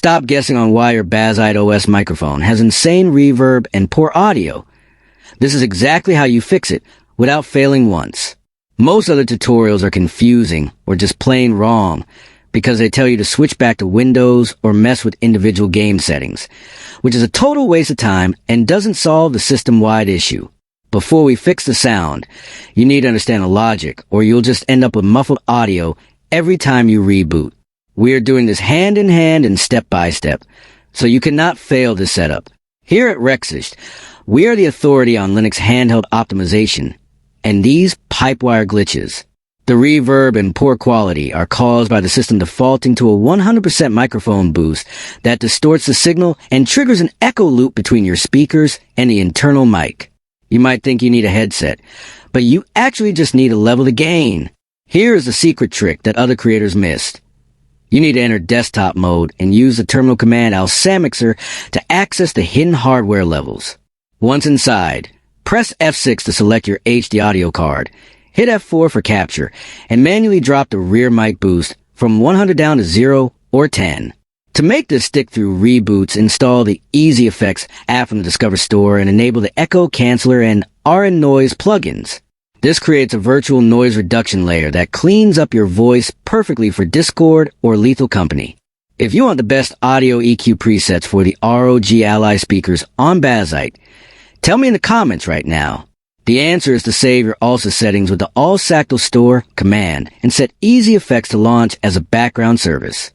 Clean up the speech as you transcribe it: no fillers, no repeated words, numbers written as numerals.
Stop guessing on why your Bazzite OS microphone has insane reverb and poor audio. This is exactly how you fix it without failing once. Most other tutorials are confusing or just plain wrong because they tell you to switch back to Windows or mess with individual game settings, which is a total waste of time and doesn't solve the system-wide issue. Before we fix the sound, you need to understand the logic, or you'll just end up with muffled audio every time you reboot. We are doing this hand in hand and step by step, so you cannot fail this setup. Here at Rexist, we are the authority on Linux handheld optimization, and these pipewire glitches. The reverb and poor quality are caused by the system defaulting to a 100% microphone boost that distorts the signal and triggers an echo loop between your speakers and the internal mic. You might think you need a headset, but you actually just need to level the gain. Here is the secret trick that other creators missed. You need to enter desktop mode and use the terminal command alsamixer to access the hidden hardware levels. Once inside, press F6 to select your HD audio card, hit F4 for capture, and manually drop the rear mic boost from 100 down to 0 or 10. To make this stick through reboots, install the Easy Effects app from the Discover Store and enable the Echo Canceller and RN Noise plugins. This creates a virtual noise reduction layer that cleans up your voice perfectly for Discord or Lethal Company. If you want the best audio EQ presets for the ROG Ally speakers on Bazzite, tell me in the comments right now. The answer is to save your ALSA settings with the All Sactal Store command and set Easy Effects to launch as a background service.